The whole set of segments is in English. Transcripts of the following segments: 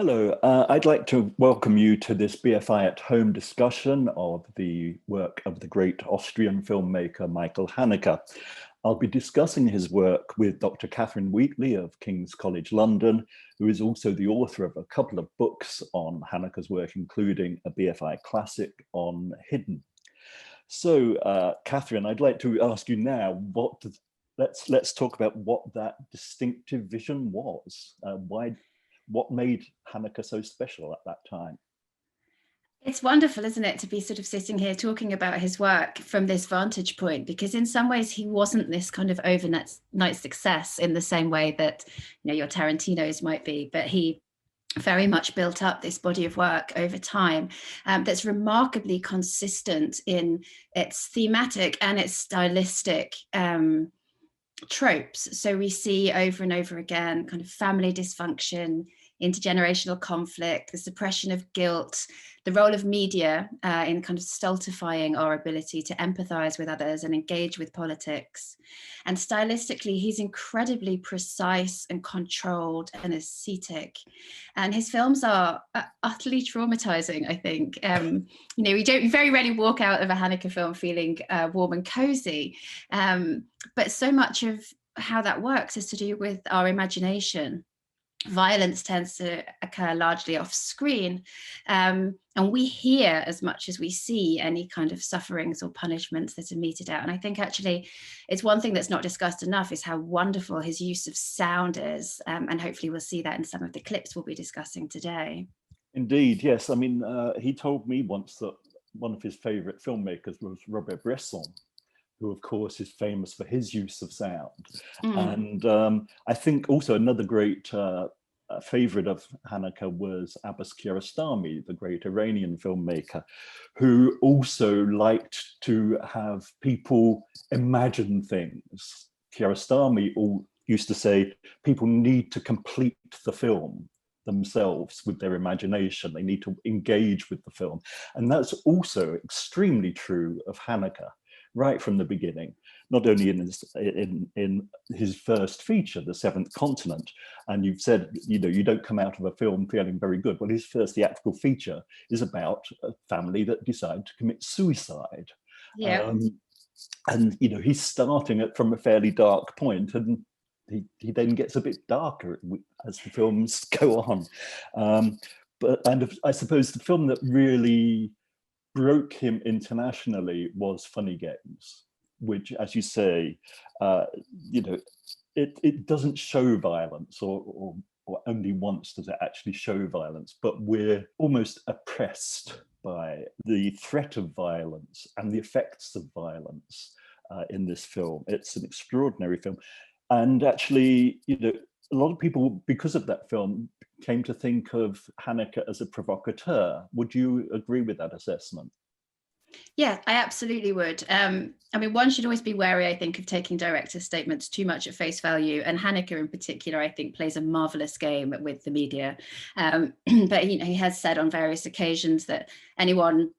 Hello, I'd like to welcome you to this BFI at Home discussion of the work of the great Austrian filmmaker Michael Haneke. I'll be discussing his work with Dr. Catherine Wheatley of King's College London, who is also the author of a couple of books on Haneke's work, including a BFI classic on Hidden. So, Catherine, I'd like to ask you now, let's talk about what that distinctive vision was. What made Haneke so special at that time? It's wonderful, isn't it, to be sort of sitting here talking about his work from this vantage point, because in some ways he wasn't this kind of overnight success in the same way that, your Tarantinos might be, but he very much built up this body of work over time that's remarkably consistent in its thematic and its stylistic tropes. So we see over and over again kind of family dysfunction, intergenerational conflict, the suppression of guilt, the role of media in kind of stultifying our ability to empathize with others and engage with politics. And stylistically, he's incredibly precise and controlled and ascetic. And his films are utterly traumatizing, I think. We don't very rarely walk out of a Haneke film feeling warm and cozy. But so much of how that works is to do with our imagination. Violence tends to occur largely off screen, and we hear as much as we see any kind of sufferings or punishments that are meted out. And I think actually it's one thing that's not discussed enough is how wonderful his use of sound is, and hopefully we'll see that in some of the clips we'll be discussing today. Indeed, yes. I mean, he told me once that one of his favorite filmmakers was Robert Bresson, who of course is famous for his use of sound. And I think also another great favorite of Haneke was Abbas Kiarostami, the great Iranian filmmaker, who also liked to have people imagine things. Kiarostami used to say, people need to complete the film themselves with their imagination. They need to engage with the film. And that's also extremely true of Haneke, right from the beginning, not only in his first feature, The Seventh Continent, and you've said, you don't come out of a film feeling very good. Well, his first theatrical feature is about a family that decide to commit suicide. Yeah. And he's starting it from a fairly dark point, and he then gets a bit darker as the films go on. And I suppose the film that really broke him internationally was Funny Games, which, as you say, it doesn't show violence, or only once does it actually show violence, but we're almost oppressed by the threat of violence and the effects of violence in this film. It's an extraordinary film. And actually, a lot of people, because of that film, came to think of Haneke as a provocateur. Would you agree with that assessment? Yeah, I absolutely would. One should always be wary, I think, of taking director's statements too much at face value. And Haneke in particular, I think, plays a marvelous game with the media. But he has said on various occasions that anyone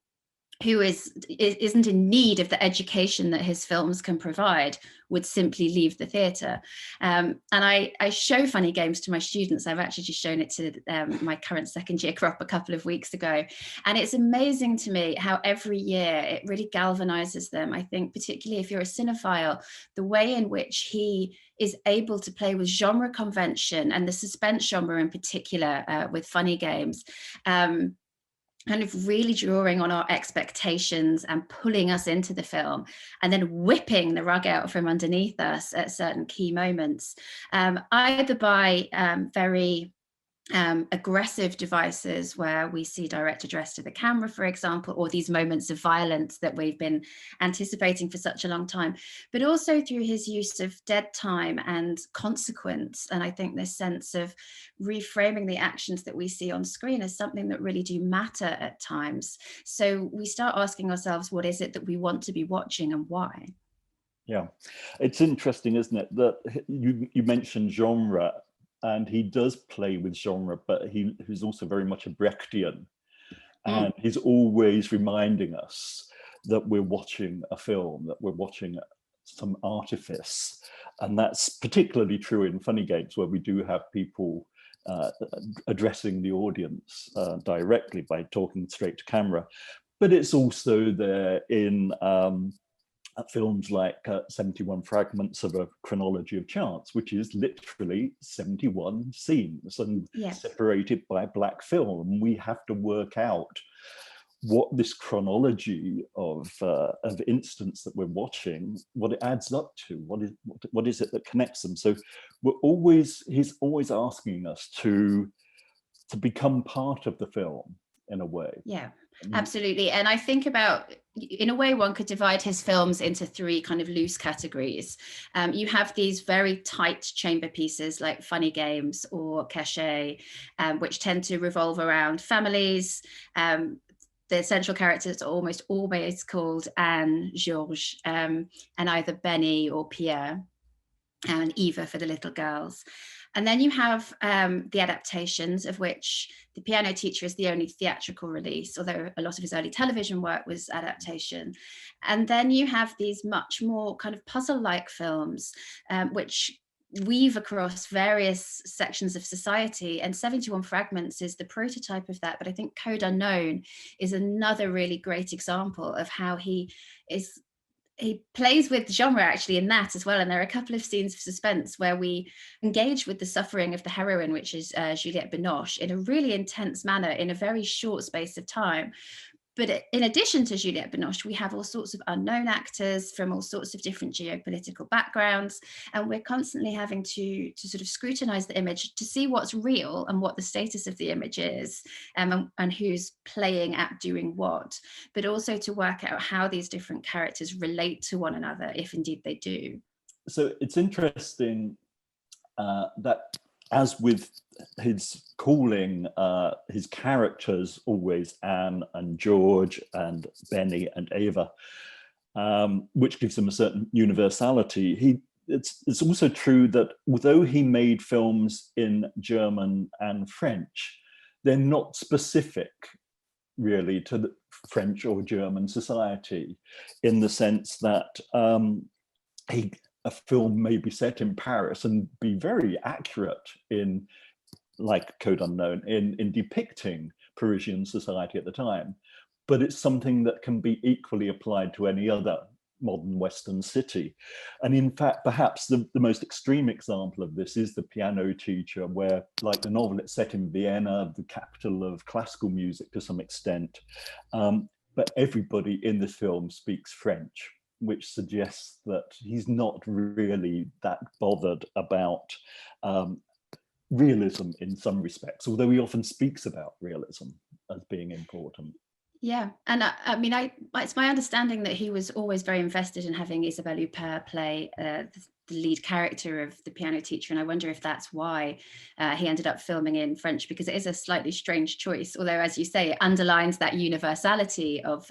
who isn't in need of the education that his films can provide would simply leave the theatre. And I show Funny Games to my students. I've actually just shown it to my current second year crop a couple of weeks ago. And it's amazing to me how every year it really galvanizes them. I think particularly if you're a cinephile, the way in which he is able to play with genre convention and the suspense genre in particular with Funny Games, kind of really drawing on our expectations and pulling us into the film and then whipping the rug out from underneath us at certain key moments, either by very aggressive devices where we see direct address to the camera, for example, or these moments of violence that we've been anticipating for such a long time, but also through his use of dead time and consequence. And I think this sense of reframing the actions that we see on screen as something that really do matter at times. So we start asking ourselves, what is it that we want to be watching and why? Yeah, it's interesting, isn't it, that you mentioned genre. And he does play with genre, but he's also very much a Brechtian. And he's always reminding us that we're watching a film, that we're watching some artifice. And that's particularly true in Funny Games, where we do have people addressing the audience directly by talking straight to camera. But it's also there in films like 71 Fragments of a Chronology of Chance, which is literally 71 scenes and separated by black film. We have to work out what this chronology of instance that we're watching, what it adds up to, what is it that connects them. So he's always asking us to become part of the film in a way. Yeah, absolutely. And I think about, in a way, one could divide his films into three kind of loose categories. You have these very tight chamber pieces like Funny Games or Cachet, which tend to revolve around families. The central characters are almost always called Anne, Georges, and either Benny or Pierre, and Eva for the little girls. And then you have the adaptations, of which The Piano Teacher is the only theatrical release, although a lot of his early television work was adaptation. And then you have these much more kind of puzzle-like films, which weave across various sections of society, and 71 Fragments is the prototype of that. But I think Code Unknown is another really great example of how he plays with genre actually in that as well. And there are a couple of scenes of suspense where we engage with the suffering of the heroine, which is Juliette Binoche, in a really intense manner in a very short space of time. But in addition to Juliette Binoche, we have all sorts of unknown actors from all sorts of different geopolitical backgrounds. And we're constantly having to sort of scrutinize the image to see what's real and what the status of the image is, and who's playing at doing what, but also to work out how these different characters relate to one another, if indeed they do. So it's interesting that, as with his calling, his characters always Anne and George and Benny and Eva, which gives him a certain universality. It's also true that although he made films in German and French, they're not specific really to the French or German society, in the sense that a film may be set in Paris and be very accurate in, like Code Unknown, in depicting Parisian society at the time. But it's something that can be equally applied to any other modern Western city. And in fact, perhaps the most extreme example of this is The Piano Teacher, where, like the novel, it's set in Vienna, the capital of classical music to some extent. But everybody in this film speaks French, which suggests that he's not really that bothered about realism in some respects, although he often speaks about realism as being important. Yeah, and I mean, it's my understanding that he was always very invested in having Isabelle Huppert play the lead character of The Piano Teacher, and I wonder if that's why he ended up filming in French, because it is a slightly strange choice, although, as you say, it underlines that universality of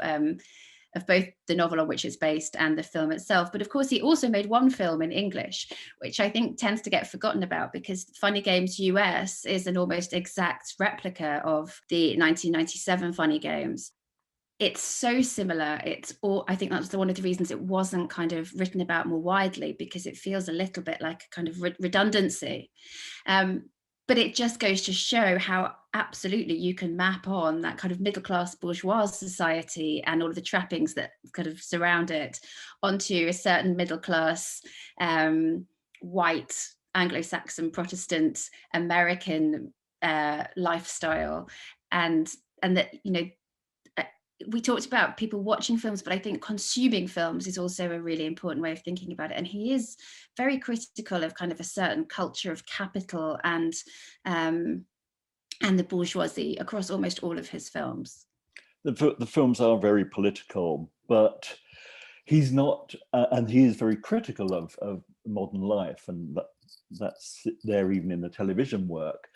both the novel on which it's based and the film itself. But of course, he also made one film in English, which I think tends to get forgotten about, because Funny Games US is an almost exact replica of the 1997 Funny Games. It's so similar. I think that's one of the reasons it wasn't kind of written about more widely, because it feels a little bit like a kind of redundancy. But it just goes to show how absolutely you can map on that kind of middle-class bourgeois society and all of the trappings that kind of surround it onto a certain middle-class white Anglo-Saxon Protestant American lifestyle, and that, you know, we talked about people watching films, but I think consuming films is also a really important way of thinking about it. And he is very critical of kind of a certain culture of capital and the bourgeoisie across almost all of his films. The films are very political, but he's not, and he is very critical of modern life, and that's there even in the television work.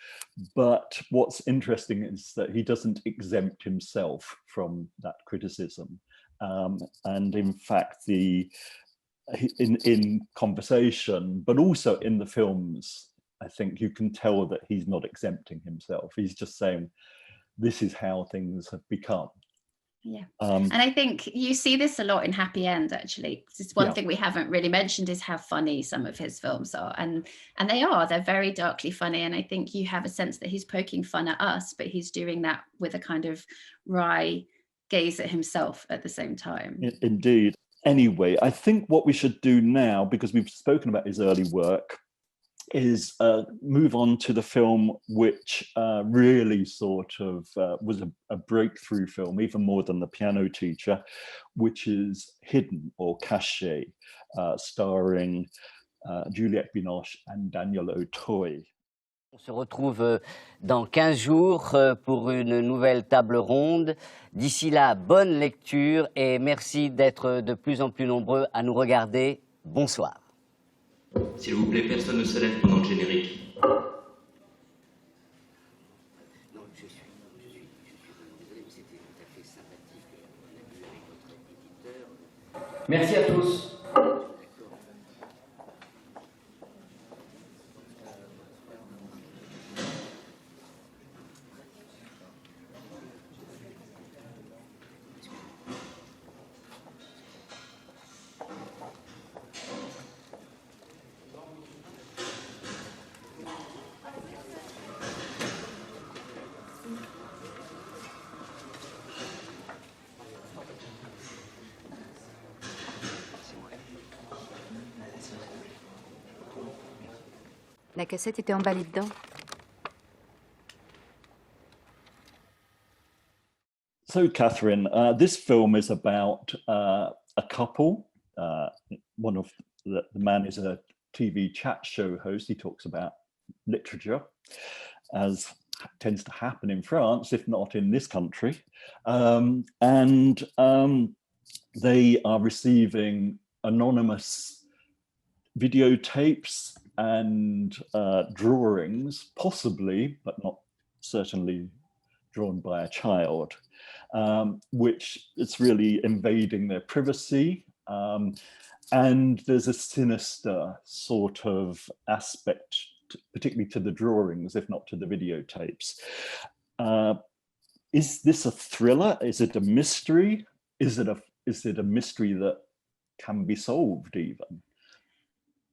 But what's interesting is that he doesn't exempt himself from that criticism, and in fact, in conversation, but also in the films, I think you can tell that he's not exempting himself. He's just saying, this is how things have become. Yeah. And I think you see this a lot in Happy End, actually. It's one thing we haven't really mentioned is how funny some of his films are. And they're very darkly funny. And I think you have a sense that he's poking fun at us, but he's doing that with a kind of wry gaze at himself at the same time. Indeed. Anyway, I think what we should do now, because we've spoken about his early work, is move on to the film which really sort of was a breakthrough film, even more than The Piano Teacher, which is Hidden or Caché, starring Juliette Binoche and Daniel Auteuil. On se retrouve dans 15 jours pour une nouvelle table ronde. D'ici là, bonne lecture et merci d'être de plus en plus nombreux à nous regarder. Bonsoir. S'il vous plaît, personne ne se lève pendant le générique. Non, je suis désolé, mais c'était tout à fait sympathique qu'on a vu avec votre éditeur. Merci à tous. La cassette était emballée dedans. So, Catherine, this film is about a couple. One of the man is a TV chat show host. He talks about literature, as tends to happen in France, if not in this country. They are receiving anonymous videotapes and drawings, possibly, but not certainly drawn by a child, which is really invading their privacy. And there's a sinister sort of aspect, particularly to the drawings, if not to the videotapes. Is this a thriller? Is it a mystery? Is it a mystery that can be solved even?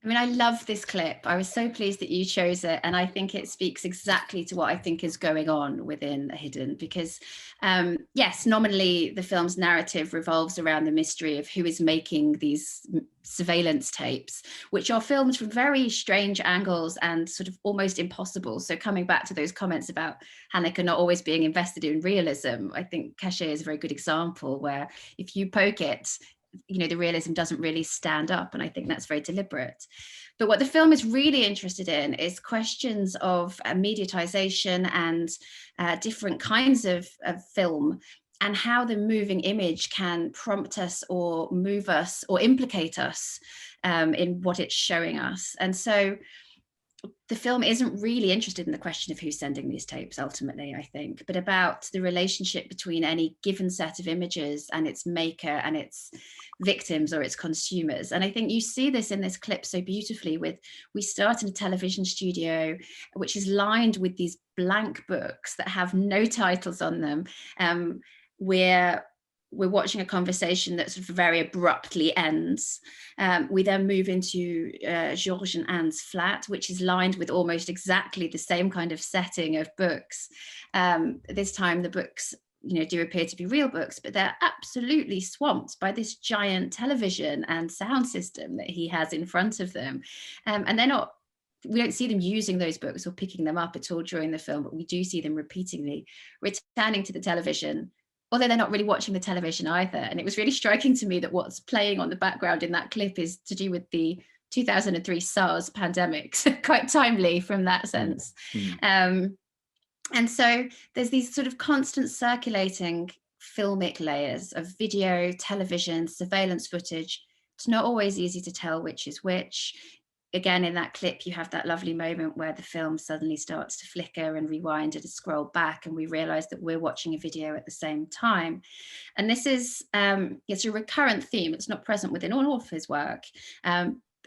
I mean, I love this clip. I was so pleased that you chose it. And I think it speaks exactly to what I think is going on within Hidden, because yes, nominally the film's narrative revolves around the mystery of who is making these surveillance tapes, which are filmed from very strange angles and sort of almost impossible. So coming back to those comments about Haneke not always being invested in realism, I think Caché is a very good example where if you poke it, you know, the realism doesn't really stand up. And I think that's very deliberate. But what the film is really interested in is questions of mediatization and different kinds of film, and how the moving image can prompt us or move us or implicate us in what it's showing us. And so the film isn't really interested in the question of who's sending these tapes ultimately, I think, but about the relationship between any given set of images and its maker and its victims or its consumers. And I think you see this in this clip so beautifully we start in a television studio, which is lined with these blank books that have no titles on them, where we're watching a conversation that sort of very abruptly ends. We then move into Georges and Anne's flat, which is lined with almost exactly the same kind of setting of books. This time the books, you know, do appear to be real books, but they're absolutely swamped by this giant television and sound system that he has in front of them. And we don't see them using those books or picking them up at all during the film, but we do see them repeatedly returning to the television, although they're not really watching the television either. And it was really striking to me that what's playing on the background in that clip is to do with the 2003 SARS pandemic, so quite timely from that sense. And so there's these sort of constant circulating filmic layers of video, television, surveillance footage. It's not always easy to tell which is which. Again, in that clip, you have that lovely moment where the film suddenly starts to flicker and rewind and scroll back, and we realize that we're watching a video at the same time. And this is, it's a recurrent theme. It's not present within all of his work.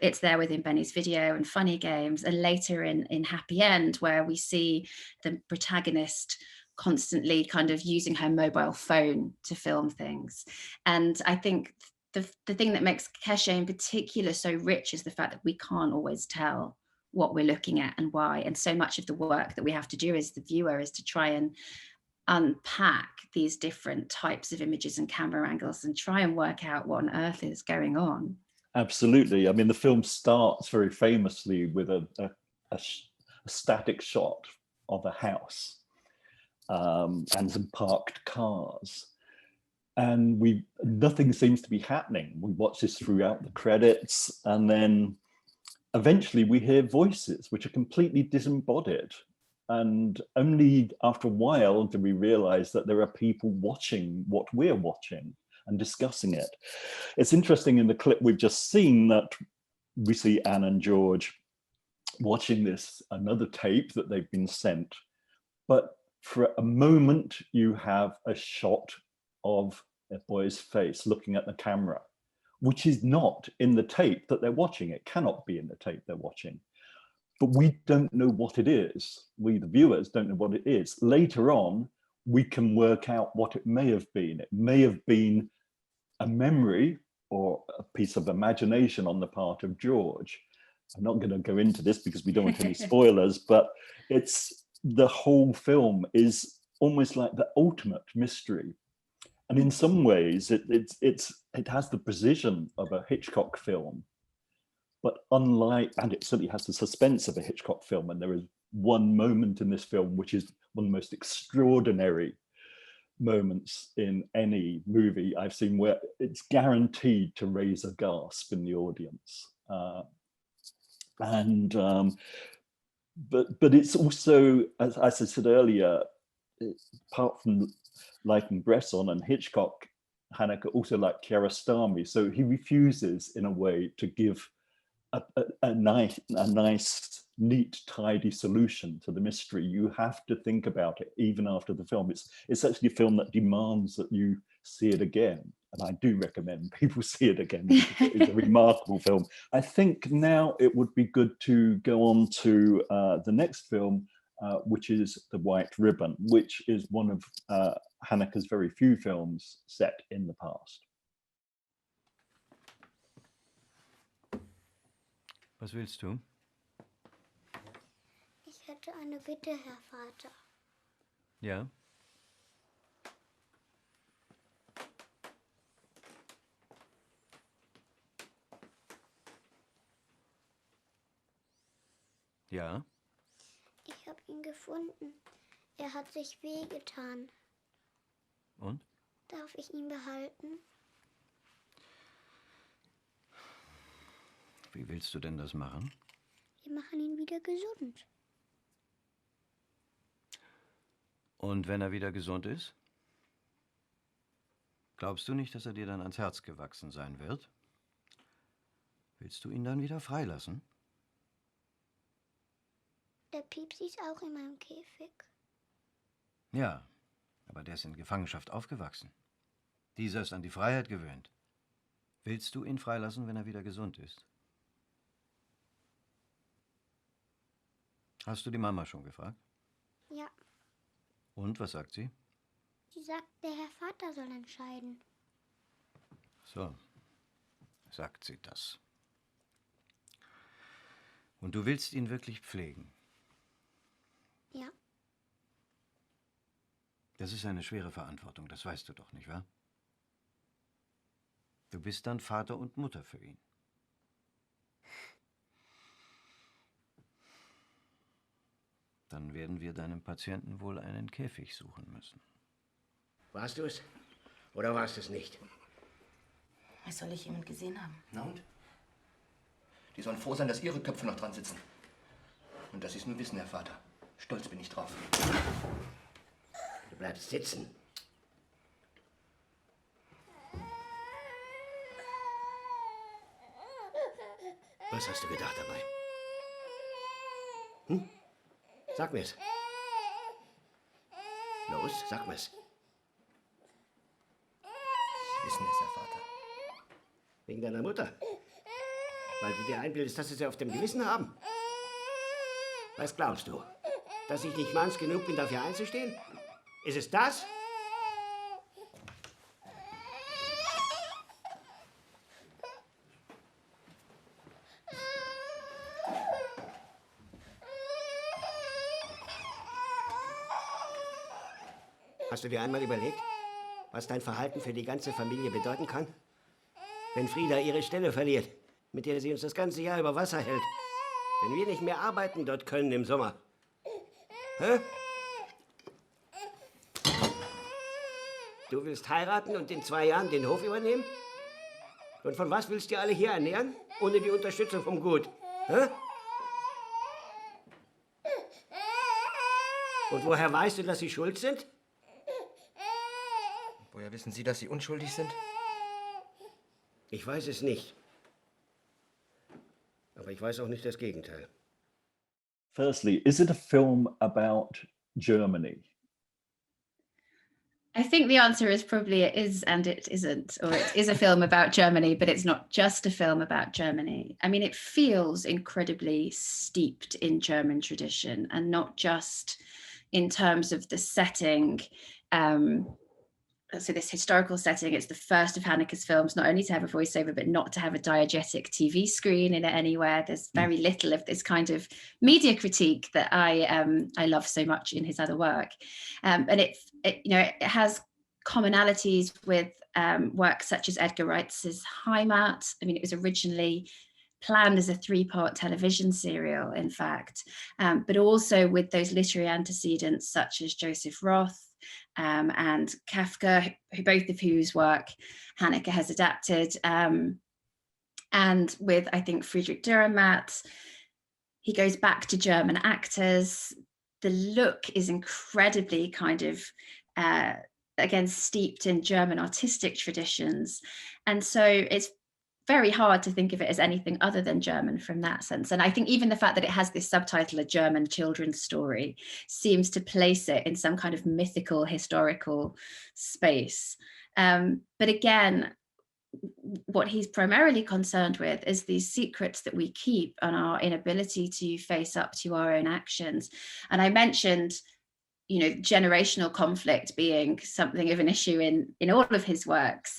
It's there within Benny's Video and Funny Games, and later in Happy End, where we see the protagonist constantly kind of using her mobile phone to film things. And I think the thing that makes Keshe in particular so rich is the fact that we can't always tell what we're looking at and why. And so much of the work that we have to do as the viewer is to try and unpack these different types of images and camera angles and try and work out what on earth is going on. Absolutely. I mean, the film starts very famously with a static shot of a house and some parked cars. And nothing seems to be happening. We watch this throughout the credits, and then eventually we hear voices which are completely disembodied. And only after a while do we realize that there are people watching what we're watching and discussing it. It's interesting in the clip we've just seen that we see Anne and George watching another tape that they've been sent. But for a moment, you have a shot of a boy's face looking at the camera, which is not in the tape that they're watching. It cannot be in the tape they're watching. But we don't know what it is. We, the viewers, don't know what it is. Later on, we can work out what it may have been. It may have been a memory or a piece of imagination on the part of George. I'm not going to go into this because we don't want any spoilers, but the whole film is almost like the ultimate mystery. And in some ways, it has the precision of a Hitchcock film, but and it certainly has the suspense of a Hitchcock film. And there is one moment in this film, which is one of the most extraordinary moments in any movie I've seen, where it's guaranteed to raise a gasp in the audience. But it's also, as I said earlier, apart from liking Bresson and Hitchcock, Haneke also liked Kiarostami. So he refuses, in a way, to give a nice, neat, tidy solution to the mystery. You have to think about it even after the film. It's actually a film that demands that you see it again. And I do recommend people see it again. It's a remarkable film. I think now it would be good to go on to the next film, which is The White Ribbon, which is one of Haneke's very few films set in the past. Was willst du? Ich hätte eine Bitte, Herr Vater. Ja? Ja? Ich habe ihn gefunden. Er hat sich wehgetan. Und? Darf ich ihn behalten? Wie willst du denn das machen? Wir machen ihn wieder gesund. Und wenn er wieder gesund ist? Glaubst du nicht, dass er dir dann ans Herz gewachsen sein wird? Willst du ihn dann wieder freilassen? Der Piepsi ist auch in meinem Käfig. Ja, aber der ist in Gefangenschaft aufgewachsen. Dieser ist an die Freiheit gewöhnt. Willst du ihn freilassen, wenn er wieder gesund ist? Hast du die Mama schon gefragt? Ja, Und, was sagt sie? sie sagt, der Herr Vater soll entscheiden. So, sagt sie das. Und du willst ihn wirklich pflegen? Ja, Das ist eine schwere Verantwortung, das weißt du doch, nicht wahr? Du bist dann Vater und Mutter für ihn. Dann werden wir deinem Patienten wohl einen Käfig suchen müssen. Warst du es? Oder warst du es nicht? Was soll ich jemand gesehen haben? Na und? Die sollen froh sein, dass ihre Köpfe noch dran sitzen. Und dass sie es nur wissen, Herr Vater. Stolz bin ich drauf. Du bleibst sitzen. Was hast du gedacht dabei? Hm? Sag mir's. Los, sag mir's. Sie wissen es, Herr Vater. Wegen deiner Mutter. Weil du dir einbildest, dass sie sie auf dem Gewissen haben. Was glaubst du? Dass ich nicht manns genug bin, dafür einzustehen? Ist es das? Hast du dir einmal überlegt, was dein Verhalten für die ganze Familie bedeuten kann? Wenn Frieda ihre Stelle verliert, mit der sie uns das ganze Jahr über Wasser hält. Wenn wir nicht mehr arbeiten dort können im Sommer. Hä? Du willst heiraten und in 2 Jahren den Hof übernehmen? Und von was willst du alle hier ernähren? Ohne die Unterstützung vom Gut. Hä? Und woher weißt du, dass sie schuld sind? Woher wissen Sie, dass Sie unschuldig sind? Ich weiß es nicht. Aber ich weiß auch nicht das Gegenteil. Firstly, is it a film about Germany? I think the answer is probably it is and it isn't, or it is a film about Germany, but it's not just a film about Germany. I mean, it feels incredibly steeped in German tradition, and not just in terms of the setting. So this historical setting, it's the first of Haneke's films not only to have a voiceover, but not to have a diegetic TV screen in it anywhere. There's very little of this kind of media critique that I love so much in his other work. And it has commonalities with works such as Edgar Wright's Heimat. I mean, it was originally planned as a 3-part television serial, in fact, but also with those literary antecedents such as Joseph Roth, and Kafka, both of whose work Haneke has adapted, and with, I think, Friedrich Dürrenmatt. He goes back to German actors. The look is incredibly kind of, again, steeped in German artistic traditions. And so it's very hard to think of it as anything other than German from that sense. And I think even the fact that it has this subtitle, A German Children's Story, seems to place it in some kind of mythical, historical space. But again, what he's primarily concerned with is these secrets that we keep and our inability to face up to our own actions. And I mentioned, generational conflict being something of an issue in all of his works,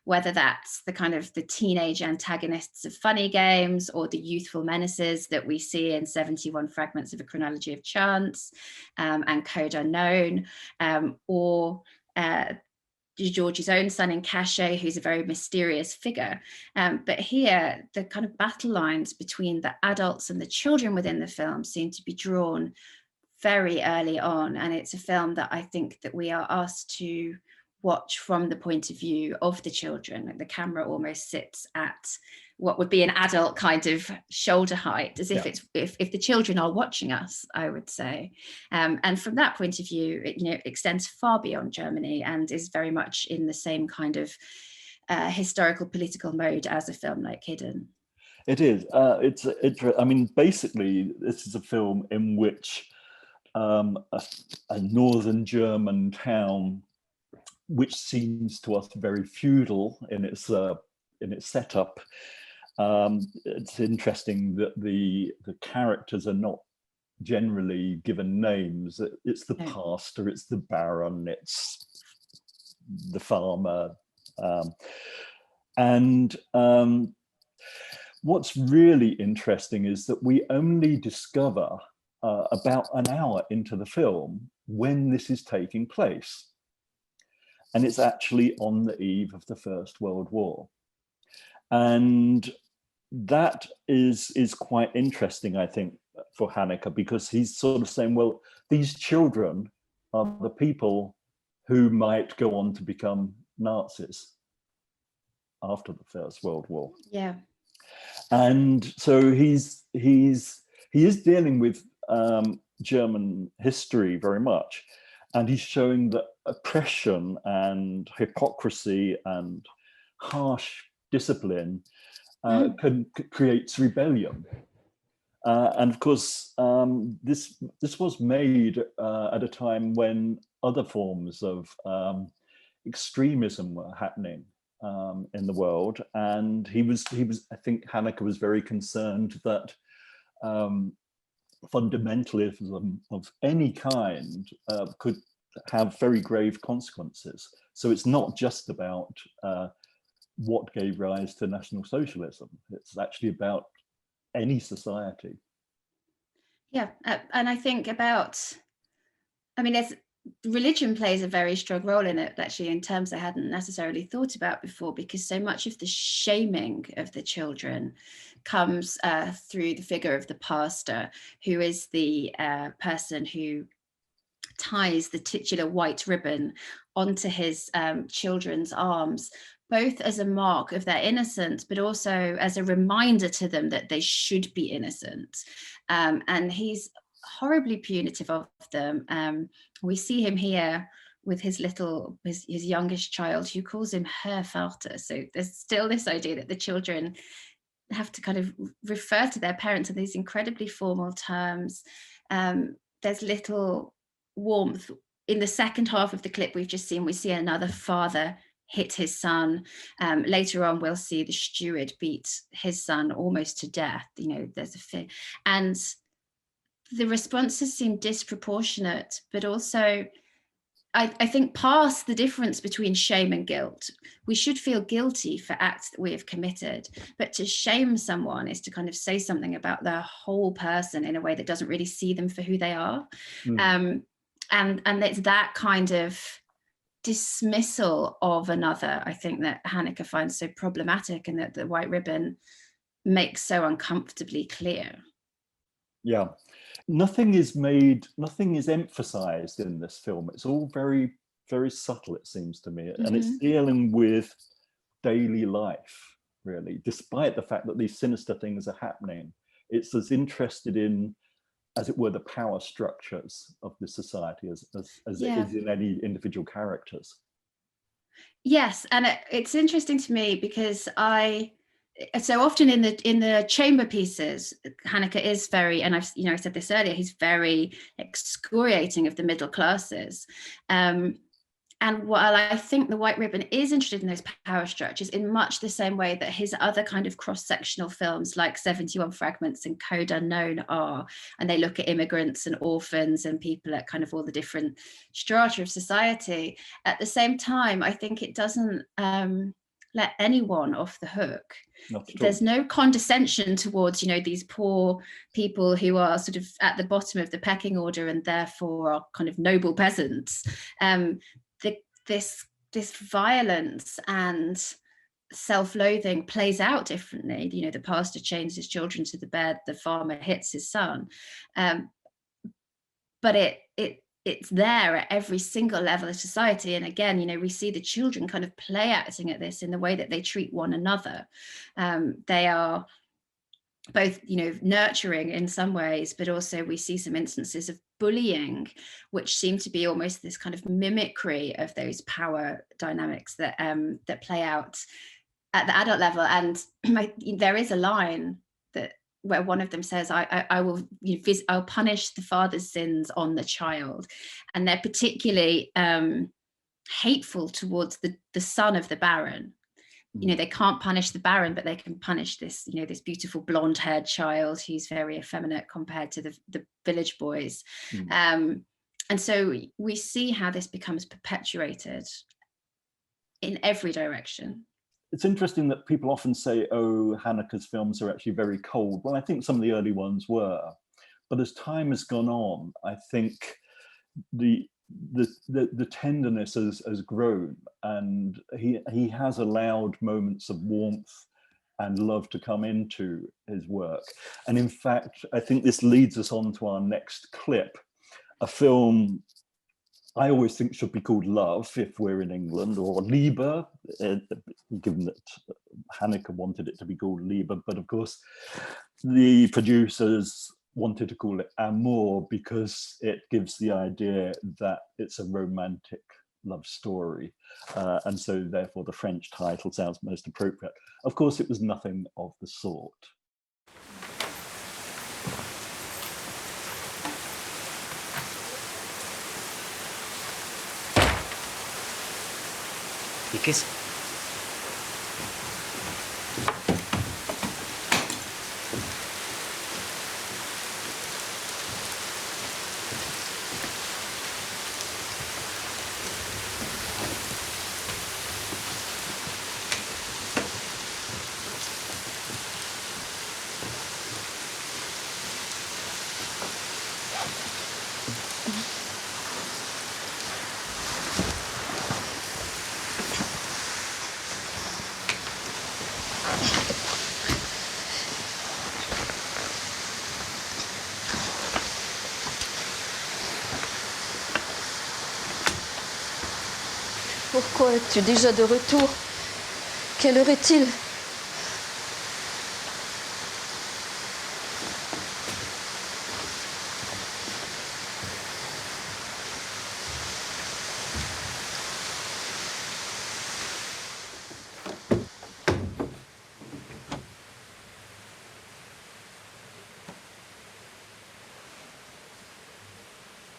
whether that's the kind of the teenage antagonists of Funny Games, or the youthful menaces that we see in 71 Fragments of a Chronology of Chance, and Code Unknown, or George's own son in Cachet, who's a very mysterious figure. But here, the kind of battle lines between the adults and the children within the film seem to be drawn very early on, and it's a film that I think that we are asked to watch from the point of view of the children. Like the camera almost sits at what would be an adult kind of shoulder height, as if it's if the children are watching us, I would say. And from that point of view, it extends far beyond Germany and is very much in the same kind of historical political mode as a film like Hidden. It is. I mean, basically, this is a film in which a northern German town, which seems to us very feudal in its setup. It's interesting that the characters are not generally given names. It's the pastor, it's the baron, it's the farmer, and what's really interesting is that we only discover about an hour into the film when this is taking place. And it's actually on the eve of the First World War. And that is quite interesting, I think, for Haneke, because he's sort of saying, well, these children are the people who might go on to become Nazis after the First World War. Yeah. And so he is dealing with German history very much, and he's showing that oppression and hypocrisy and harsh discipline creates rebellion. And of course, this was made at a time when other forms of extremism were happening in the world, and he was. I think Haneke was very concerned that fundamentalism of any kind could have very grave consequences. So it's not just about what gave rise to National Socialism. It's actually about any society. Yeah, and I think about, I mean, religion plays a very strong role in it, actually, in terms I hadn't necessarily thought about before, because so much of the shaming of the children comes through the figure of the pastor, who is the person who ties the titular white ribbon onto his children's arms, both as a mark of their innocence, but also as a reminder to them that they should be innocent. And he's horribly punitive of them. We see him here with his youngest child, who calls him Herr Vater. So there's still this idea that the children have to kind of refer to their parents in these incredibly formal terms. There's little warmth. In the second half of the clip we've just seen, we see another father hit his son. Later on, we'll see the steward beat his son almost to death. You know, there's a fear. And the responses seem disproportionate, but also I think past the difference between shame and guilt. We should feel guilty for acts that we have committed, but to shame someone is to kind of say something about their whole person in a way that doesn't really see them for who they are. And it's that kind of dismissal of another, I think, that Haneke finds so problematic, and that the white ribbon makes so uncomfortably clear. Yeah. Nothing is emphasized in this film. It's all very, very subtle, it seems to me. And it's dealing with daily life, really, despite the fact that these sinister things are happening. It's as interested in, as it were, the power structures of the society as it is in any individual characters. Yes, and it's interesting to me because so often in the chamber pieces, Haneke is very, and I said this earlier, he's very excoriating of the middle classes. And while I think the white ribbon is interested in those power structures in much the same way that his other kind of cross-sectional films like 71 Fragments and Code Unknown are, and they look at immigrants and orphans and people at kind of all the different strata of society, at the same time, I think it doesn't let anyone off the hook. There's no condescension towards, these poor people who are sort of at the bottom of the pecking order and therefore are kind of noble peasants. This violence and self-loathing plays out differently. The pastor chains his children to the bed, the farmer hits his son, but it's there at every single level of society. And again, we see the children kind of play acting at this in the way that they treat one another. They are both, nurturing in some ways, but also we see some instances of bullying, which seem to be almost this kind of mimicry of those power dynamics that play out at the adult level. And there is a line where one of them says, I'll punish the father's sins on the child. And they're particularly hateful towards the son of the Baron. They can't punish the Baron, but they can punish this, this beautiful blonde-haired child who's very effeminate compared to the village boys. And so we see how this becomes perpetuated in every direction. It's interesting that people often say, oh, Haneke's films are actually very cold. Well, I think some of the early ones were. But as time has gone on, I think the tenderness has grown, and he has allowed moments of warmth and love to come into his work. And in fact, I think this leads us on to our next clip, a film I always think should be called Love if we're in England, or Liebe, given that Haneke wanted it to be called Liebe, but of course the producers wanted to call it Amour because it gives the idea that it's a romantic love story. And so therefore the French title sounds most appropriate. Of course, it was nothing of the sort. ¿Y qué es? Pourquoi es-tu déjà de retour? Quelle heure est-il?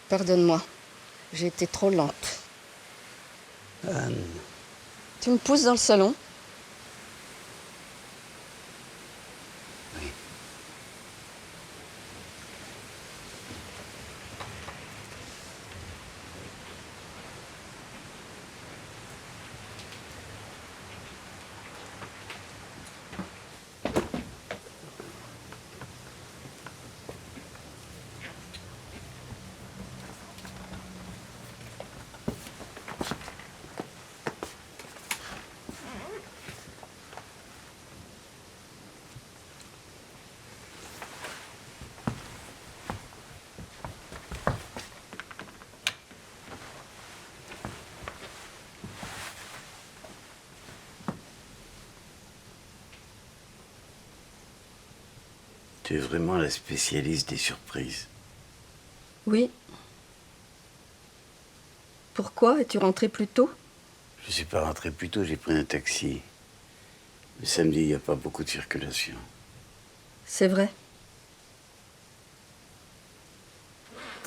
Pardonne-moi, j'ai été trop lente. Anne. Tu me pousses dans le salon? Oui. Tu es vraiment la spécialiste des surprises. Oui. Pourquoi? Es-tu rentré plus tôt? Je ne suis pas rentré plus tôt, j'ai pris un taxi. Le samedi, il n'y a pas beaucoup de circulation. C'est vrai.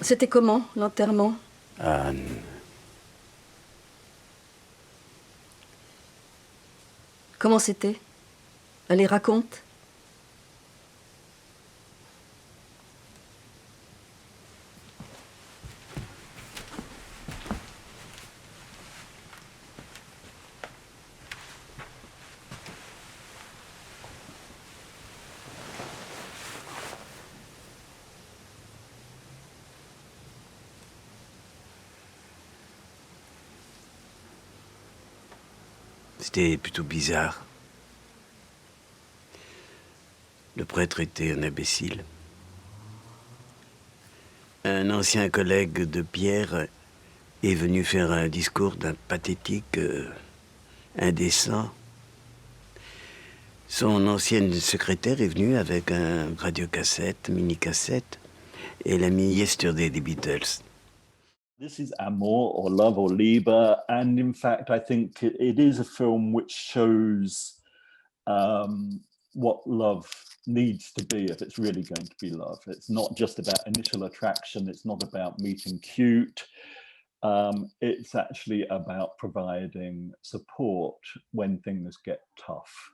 C'était comment, l'enterrement? Anne. Comment c'était? Allez, raconte. C'était plutôt bizarre. Le prêtre était un imbécile. Un ancien collègue de Pierre est venu faire un discours d'un pathétique indécent. Son ancienne secrétaire est venue avec un radiocassette, mini-cassette, et elle a mis Yesterday des Beatles. This is Amor or Love or Liebe, and in fact, I think it is a film which shows what love needs to be if it's really going to be love. It's not just about initial attraction. It's not about meeting cute. It's actually about providing support when things get tough.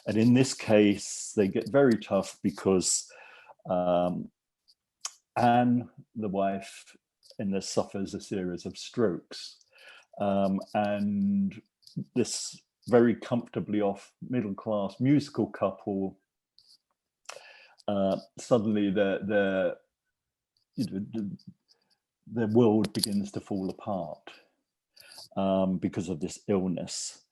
And in this case, they get very tough because Anne, the wife, in this suffers a series of strokes. And this very comfortably off middle-class musical couple, suddenly their world begins to fall apart because of this illness.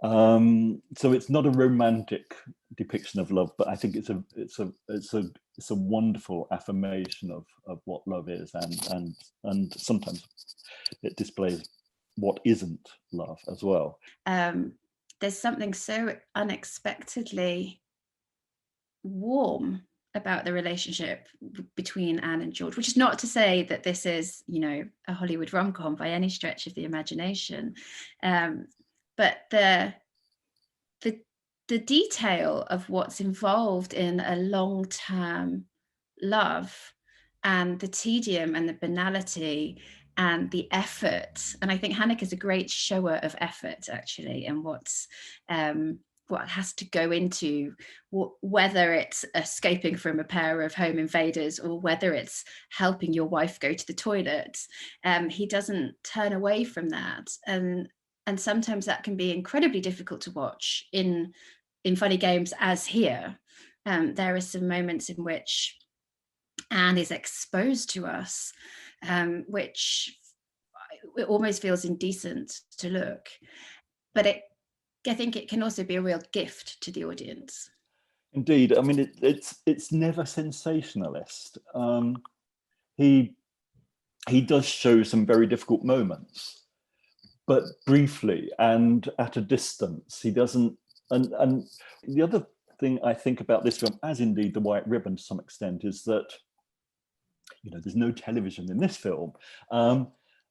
So it's not a romantic depiction of love, but I think it's a wonderful affirmation of what love is, and sometimes it displays what isn't love as well. There's something so unexpectedly warm about the relationship between Anne and George, which is not to say that this is, a Hollywood rom-com by any stretch of the imagination. But the detail of what's involved in a long-term love, and the tedium and the banality and the effort. And I think Haneke is a great shower of effort, actually, and what has to go into, whether it's escaping from a pair of home invaders or whether it's helping your wife go to the toilet. He doesn't turn away from that. And sometimes that can be incredibly difficult to watch in Funny Games, as here. There are some moments in which Anne is exposed to us, which it almost feels indecent to look. But I think it can also be a real gift to the audience. Indeed, I mean it's never sensationalist. He does show some very difficult moments, but briefly and at a distance. He doesn't, and the other thing I think about this film, as indeed The White Ribbon to some extent, is that, you know, there's no television in this film.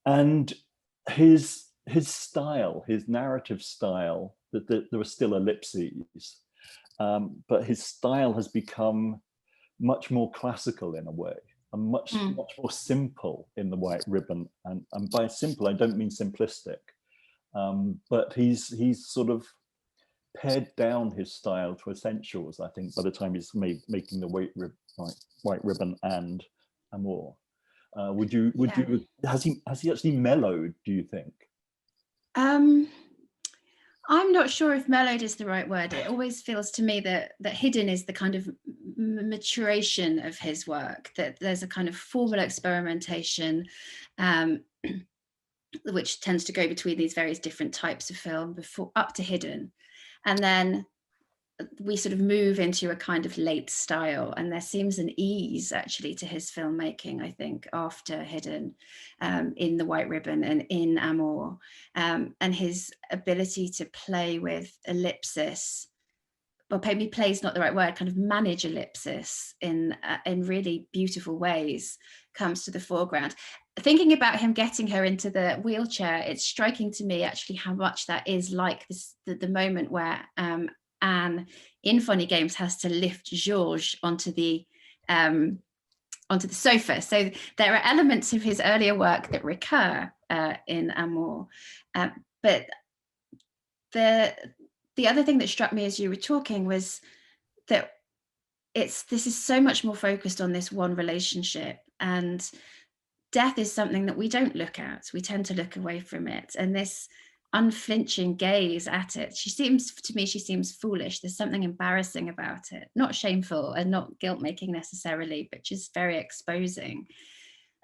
And his style, his narrative style, that there are still ellipses, but his style has become much more classical in a way, and much more simple in The White Ribbon. And by simple, I don't mean simplistic, but he's sort of pared down his style to essentials, I think, by the time he's making The White Ribbon and Amour. Has he actually mellowed, do you think? I'm not sure if mellowed is the right word. It always feels to me that Hidden is the kind of maturation of his work, that there's a kind of formal experimentation, which tends to go between these various different types of film before up to Hidden. And then we sort of move into a kind of late style, and there seems an ease actually to his filmmaking, I think, after Hidden, in The White Ribbon and in Amour, and his ability to play with ellipsis, well, maybe play is not the right word, kind of manage ellipsis in really beautiful ways, comes to the foreground. Thinking about him getting her into the wheelchair, it's striking to me actually how much that is like this, the moment where Anne in Funny Games has to lift Georges onto the sofa. So there are elements of his earlier work that recur in Amour, but the other thing that struck me as you were talking was that this is so much more focused on this one relationship, and death is something that we don't look at. We tend to look away from it, and this unflinching gaze at it, she seems foolish. There's something embarrassing about it, not shameful and not guilt-making necessarily, but just very exposing.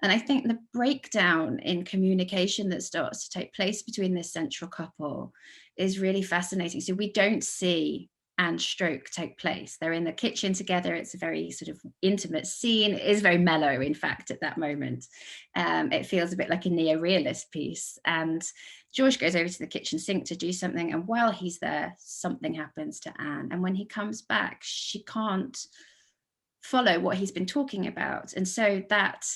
And I think the breakdown in communication that starts to take place between this central couple is really fascinating. So we don't see Anne's stroke take place. They're in the kitchen together. It's a very sort of intimate scene. It is very mellow, in fact, at that moment. It feels a bit like a neo-realist piece. And George goes over to the kitchen sink to do something. And while he's there, something happens to Anne. And when he comes back, she can't follow what he's been talking about. And so that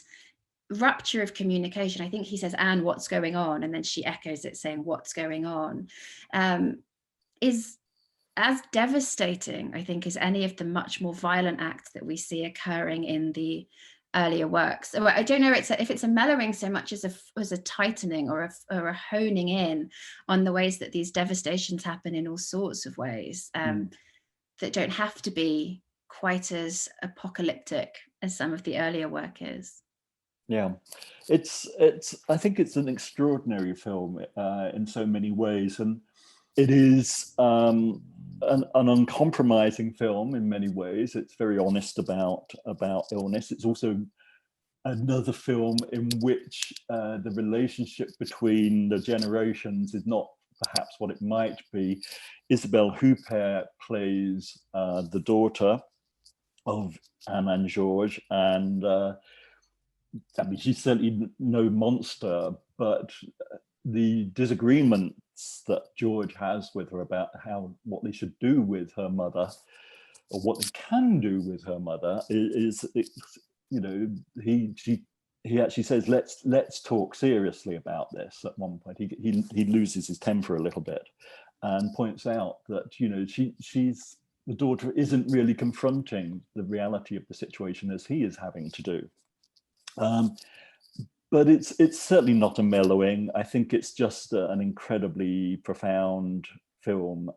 rupture of communication, I think he says, Anne, what's going on? And then she echoes it saying, what's going on? Is as devastating, I think, as any of the much more violent acts that we see occurring in the earlier works. So I don't know if it's a mellowing so much as a tightening or a honing in on the ways that these devastations happen in all sorts of ways, that don't have to be quite as apocalyptic as some of the earlier work is. Yeah, I think it's an extraordinary film in so many ways, and it is an uncompromising film in many ways. It's very honest about illness. It's also another film in which the relationship between the generations is not perhaps what it might be. Isabelle Huppert plays the daughter of Anne and Georges, and I mean, she's certainly no monster, but the disagreements that George has with her about what they should do with her mother, or what they can do with her mother, is you know, he actually says, let's talk seriously about this. At one point, he loses his temper a little bit, and points out that, you know, the daughter isn't really confronting the reality of the situation as he is having to do. But it's certainly not a mellowing. I think it's just an incredibly profound film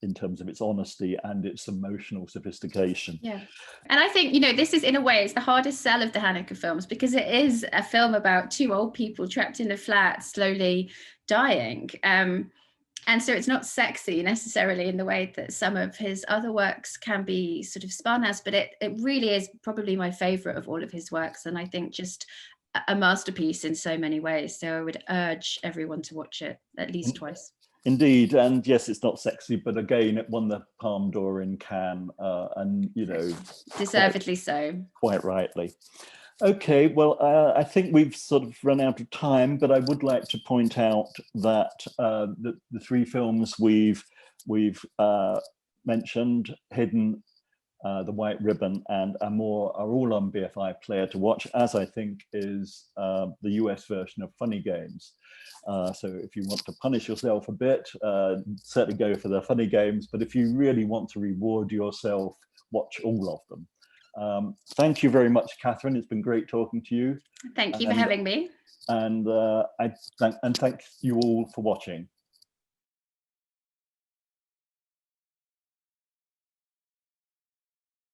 in terms of its honesty and its emotional sophistication. Yeah, and I think, you know, this is, in a way, it's the hardest sell of the Haneke films, because it is a film about two old people trapped in a flat, slowly dying. And so it's not sexy necessarily in the way that some of his other works can be sort of spun as, but it really is probably my favorite of all of his works, and I think just a masterpiece in so many ways. So I would urge everyone to watch it at least twice. Indeed, and yes, it's not sexy, but again, it won the Palme d'Or in Cannes, and, you know, deservedly so. Quite rightly. Okay, well, I think we've sort of run out of time, but I would like to point out that the three films we've mentioned, Hidden, The White Ribbon, and Amour, are all on BFI Player to watch, as I think is the US version of Funny Games. So if you want to punish yourself a bit, certainly go for the Funny Games. But if you really want to reward yourself, watch all of them. Thank you very much, Catherine. It's been great talking to you. Thank you for having me. And thank you all for watching.